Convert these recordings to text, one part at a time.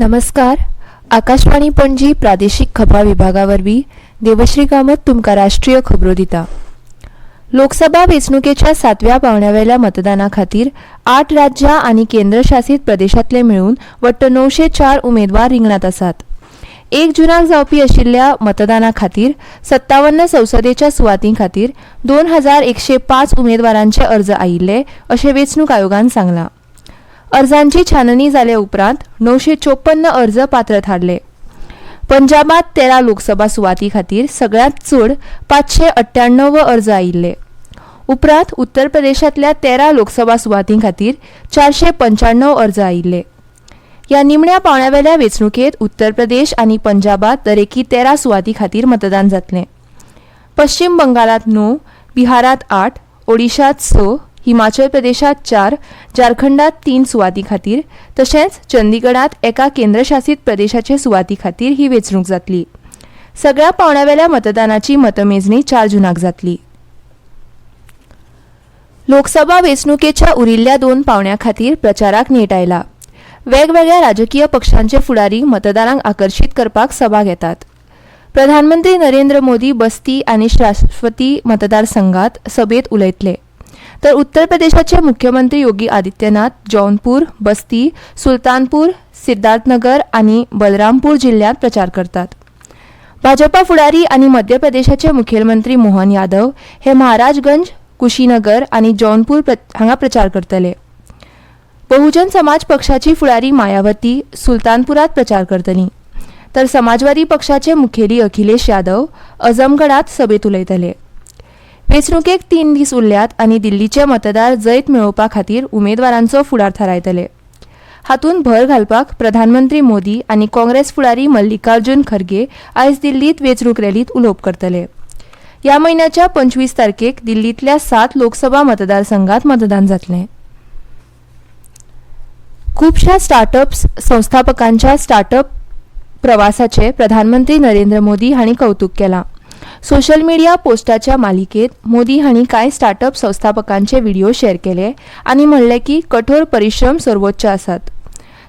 नमस्कार. आकाशवाणी पणजी प्रादेशिक खबरां विभागावरवीं देवश्री कामत तुमकां राष्ट्रीय खबरो दिता. लोकसभा वेंचणुकेच्या 7व्या पांवड्यावेल्या मतदाना खातीर 8 राज्यां आनी केंद्रशासीत प्रदेशांतले मेळून वट्ट 904 उमेदवार रिंगणात आसात. 1 जूनाक जावपी आशिल्ल्या मतदाना खातीर 57 संसदेच्या सुवातीं खातीर 2105 उमेदवारांचे अर्ज आयिल्ले अशें वेंचणूक आयोगान सांगलां. अर्जांची छाननी जाले उपरांत 954 अर्ज पात्र थारले. पंजाबात 13 लोकसभा सुवाती खातीर सगळ्यांत चड 598 अर्ज आयिल्ले. उपरांत उत्तर प्रदेशांतल्या 13 लोकसभा सुवातीं खातीर 495 अर्ज आयिल्ले. ह्या निमण्या पांवड्यावेल्या वेंचणुकेंत उत्तर प्रदेश आनी पंजाबात दरेकी 13 सुवाती खातीर मतदान जातलें. पश्चिम बंगालात 9, बिहारात 8, ओडिशात 6, हिमाचल प्रदेशात 4, झारखंडात 3 सुवाती खातीर तशेंच चंदीगडात एका केंद्रशासीत प्रदेशाचे सुवाती खातीर ही वेंचणूक जातली. सगळ्या पांवड्यावेल्या मतदानाची मतमेजणी 4 जूनाक जातली. लोकसभा वेंचणुकेच्या उरिल्ल्या 2 पांवड्यां खातीर प्रचाराक नेट आयला. वेगवेगळ्या राजकीय पक्षांचे फुडारी मतदारांक आकर्षीत करपाक सभा घेतात. प्रधानमंत्री नरेंद्र मोदी बस्ती आनी श्रावस्ती मतदारसंघात सभेत उलयतले, तर उत्तर प्रदेशाचे मुख्यमंत्री योगी आदित्यनाथ जौनपूर, बस्ती, सुलतानपूर, सिद्धार्थनगर आनी बलरामपूर जिल्ह्यांत प्रचार करतात. भाजपा फुडारी आनी मध्य प्रदेशाचे मुखेलमंत्री मोहन यादव हे महाराजगंज, कुशीनगर आनी जौनपूर हांगा प्रचार करतले. बहुजन समाज पक्षाची फुडारी मायावती सुलतानपुरात प्रचार करतली, तर समाजवादी पक्षाचे मुखेली अखिलेश यादव अजमगडात सभेत उलयतले. वेंचणुकेक 3 दीस उरल्यात आनी दिल्लीचे मतदार जैत मेळोवपा खातीर उमेदवारांचो फुडार थारायतले. हातूंत भर घालपाक प्रधानमंत्री मोदी आनी काँग्रेस फुडारी मल्लिकार्जुन खरगे आयज दिल्लीत वेंचणूक रॅलीत उलोवप करतले. ह्या म्हयन्याच्या 25 तारखेक दिल्लींतल्या 7 लोकसभा मतदारसंघात मतदान जातलें. खुबशा स्टार्टअप्स संस्थापकांच्या स्टार्टअप प्रवासाचे प्रधानमंत्री नरेंद्र मोदी हांणी कौतुक केलां. सोशल मिडिया पोस्टाच्या मालिकेत मोदी हांणी कांय स्टार्टअप संस्थापकांचे व्हिडिओ शेअर केले आनी म्हणले की कठोर परिश्रम सर्वोच्च आसात.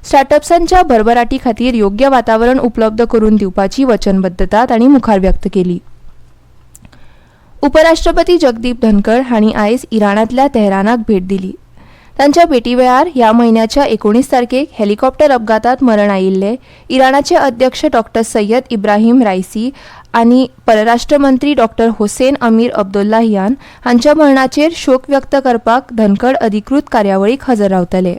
स्टार्टअप्सांच्या भरभराटी खातीर योग्य वातावरण उपलब्ध करून दिवपाची वचनबद्धता तांणी मुखार व्यक्त केली. उपराष्ट्रपती जगदीप धनखड हांणी आयज इराणांतल्या तेहरानाक भेट दिली. तांच्या भेटी वेळार ह्या म्हयन्याच्या 19 तारखेक हेलिकॉप्टर अपघातात मरण आयिल्ले इराणाचे अध्यक्ष डॉ. सय्यद इब्राहीम रायसी आनी परराष्ट्र मंत्री डॉ. हुसैन अमीर अब्दुल्लाहियान हांच्या मरणाचेर शोक व्यक्त करपाक धनखड अधिकृत कार्यावळीक हजर रावतले.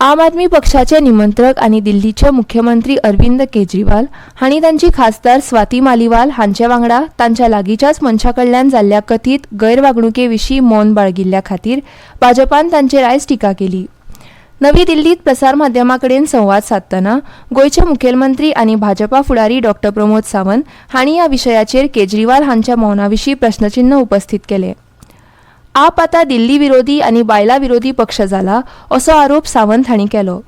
आम आदमी पक्षाचे निमंत्रक आनी दिल्लीचे मुख्यमंत्री अरविंद केजरीवाल हांणी तांची खासदार स्वाती मालीवाल हांचे वांगडा तांच्या लागींच्याच मनशा कडल्यान जाल्ल्या कथीत गैरवागणुके विशीं मौन बाळगिल्ल्या खातीर भाजपान तांचेर आयज टिका केली. नवी दिल्लीत प्रसारमाध्यमां कडेन संवाद सादतना गोंयचे मुखेलमंत्री आनी भाजपा फुडारी डॉ. प्रमोद सावंत हांणी ह्या विशयाचेर केजरीवाल हांच्या मौनाविशीं प्रश्नचिन्ह उपस्थित केले. आप आता दिल्ली विरोधी आनी बायला विरोधी पक्ष जाला असो आरोप सावंत हांणी केलो.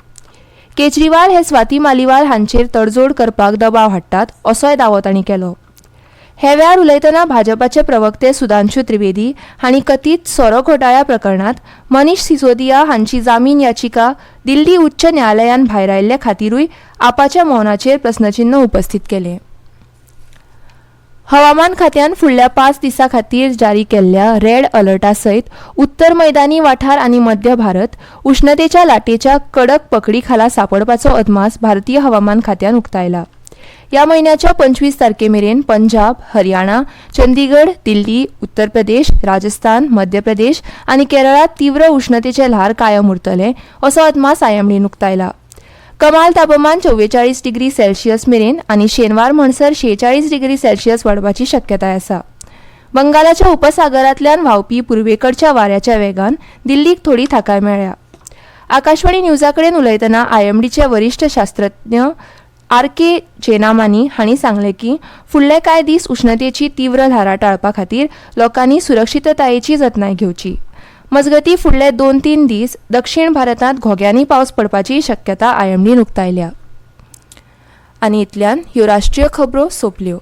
केजरीवाल हे स्वाती मालीवाल हांचेर तडजोड करपाक दबाव हाडटात असोय दावो तांणी केलो. हे वेळार उलयतना भाजपाचे प्रवक्ते सुधांशू त्रिवेदी हांणी कथीत सोरो घोटाळ्या प्रकरणात मनीष सिसोदिया हांची जामीन याचिका दिल्ली उच्च न्यायालयान भायर आयिल्ले खातीरूय आपाच्या मौनाचेर प्रस्नचिन्ह उपस्थित केले. हवामान खात्यान फुडल्या 5 दिसां खातीर जारी केल्ल्या रेड अलर्टा सयत उत्तर मैदानी वाठार आनी मध्य भारत उश्णतेच्या लाटेच्या कडक पकडी खाला सांपडपाचो अदमास भारतीय हवामान खात्यान उक्तायला. ह्या म्हयन्याच्या 25 तारखेमेरेन पंजाब, हरियाणा, चंदीगड, दिल्ली, उत्तर प्रदेश, राजस्थान, मध्य प्रदेश आनी केरळात तीव्र उश्णतेचे ल्हार कायम उरतले असो अदमास आयएमडीन उक्तायला. कमाल तापमान 44 डिग्री सेल्सियस मेरेन आनी शेनवार म्हणसर 46 डिग्री सेल्सियस वाडपाची शक्यताय आसा. बंगालाच्या उपसागरांतल्यान व्हांवपी पूर्वेकडच्या वाऱ्याच्या वेगान दिल्लीक थोडी थाकाय मेळ्ळ्या. आकाशवाणी न्यूजा कडेन उलयतना आयएमडीचे वरिश्ठ शास्त्रज्ञ आर.के. चेनामानी हांणी सांगलें की फुडले कांय दीस उश्णतेची तीव्र ल्हारां टाळपा खातीर लोकांनी सुरक्षीततायेची जतनाय घेवची. मजगतीं फुडले 2-3 दीस दक्षिण भारतांत घोग्यांनी पावस पडपाची शक्यता आयएमडीन उक्तायल्या. आनी इतल्यान ह्यो राष्ट्रीय खबरो सोंपल्यो.